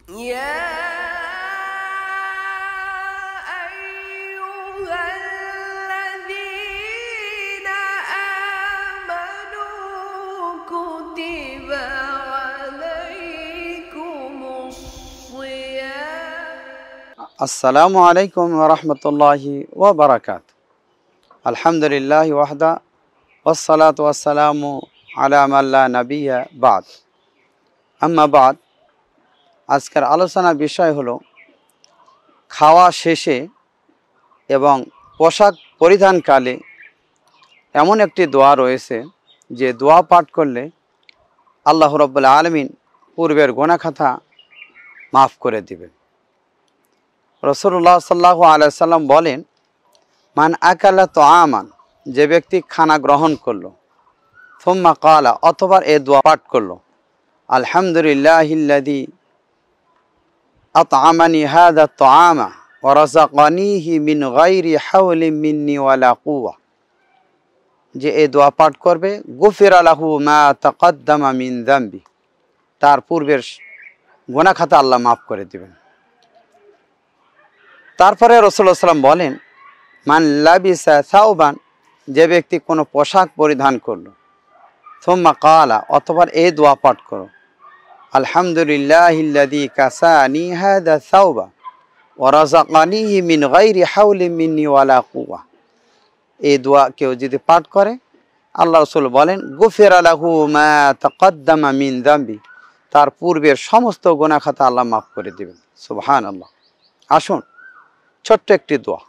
يا أيها الذين آمنوا كتب عليكم الصيام আসসালামু আলাইকুম ওয়া রাহমাতুল্লাহি ওয়া বারাকাতুহু। আলহামদুলিল্লাহি ওয়াহদা ওয়াসসালাতু ওয়াসসালামু আলা মান লা নাবিয়্যা বা'দ। আম্মা বা'দ, আজকের আলোচনার বিষয় হলো খাওয়া শেষে এবং পোশাক পরিধানকালে এমন একটি দোয়া রয়েছে যে দোয়া পাঠ করলে আল্লাহ রাব্বুল আলামিন পূর্বের গুনাহ খাতা মাফ করে দিবেন। রাসূলুল্লাহ সাল্লাল্লাহু আলাইহি সাল্লাম বলেন, মান আকালা তাআমান, যে ব্যক্তি খানা গ্রহণ করলো, সুম্মা ক্বালা, অথবা এই দোয়া পাঠ করলো, আলহামদুলিল্লাহিল্লাযী আত'আমানি হাযা তাআমা ওয়া রাযাকানিহি মিন গায়রি হাওলিন মিন্নি ওয়ালা কুওয়া, যে এই দোয়া পাঠ করবে, গুফিরা লাহু মা তাকাদ্দামা মিন যামবি, তার পূর্বের গুনাহ খাতা আল্লাহ মাফ করে দিবেন। তারপরে রাসূলুল্লাহ সাল্লাম বলেন, মান লাবিসা সাওবান, যে ব্যক্তি কোনো পোশাক পরিধান করলো, সুম্মা ক্বালা, অথবা এই দোয়া পাঠ করো, আলহামদুলিল্লাহিল্লাযী কাসানি হাযা সাওবা ওয়া রাযাকানিহি মিন গায়রি হাওলিন মিন্নি ওয়ালা কুওয়া, এই দোয়া কেউ যদি পাঠ করে, আল্লাহ রাসূল বলেন, গুফিরা লাহু মা তাকাদ্দামা মিন যামবি, তার পূর্বের সমস্ত গুনাহ খাতা আল্লাহ মাফ করে দিবেন। সুবহানাল্লাহ। আসুন, ছোট্ট একটি দোয়া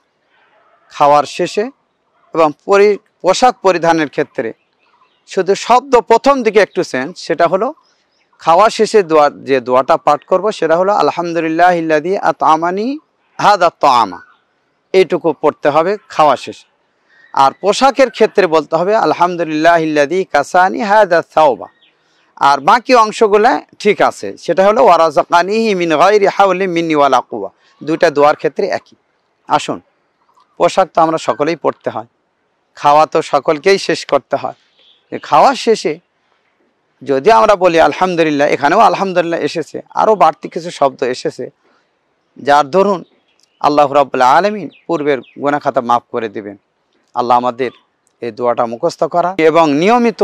খাওয়ার শেষে এবং পোশাক পরিধানের ক্ষেত্রে শুধু শব্দ প্রথম দিকে একটু চেঞ্জ, সেটা হলো খাওয়া শেষে দোয়া, যে দোয়াটা পাঠ করব সেটা হলো আলহামদুলিল্লাহিল্লাযী আত'আমানি হাযা তাআমা, এইটুকু পড়তে হবে খাওয়া শেষে। আর পোশাকের ক্ষেত্রে বলতে হবে আলহামদুলিল্লাহিল্লাযী কাসানি হাযা সাওবা, আর বাকি অংশগুলো ঠিক আছে, সেটা হলো ওয়া রাযাকানিহি মিন গায়রি হাওলিন মিন্নি ওয়ালা কুওয়া, দুইটা দোয়ার ক্ষেত্রে একই। আসুন, পোশাক তো আমরা সকলেই পড়তে হয়, খাওয়া তো সকলকেই শেষ করতে হয়। খাওয়ার শেষে যদি আমরা বলি আলহামদুলিল্লাহ, এখানেও আলহামদুলিল্লাহ এসেছে, আরও বাড়তি কিছু শব্দ এসেছে, যার দরুন আল্লাহ রাব্বুল আলামিন পূর্বের গুনাহ খাতা মাফ করে দিবেন। আল্লাহ আমাদের এই দোয়াটা মুখস্থ করা এবং নিয়মিত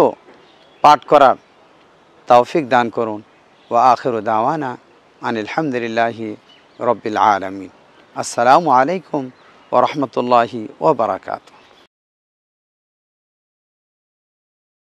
পাঠ করার তৌফিক দান করুন। ওয়া আখিরু দাওয়ানা আনিল হামদুলিল্লাহি রাব্বিল আলামিন। আসসালামু আলাইকুম ওয়া রাহমাতুল্লাহি ওয়া বারাকাতুহু।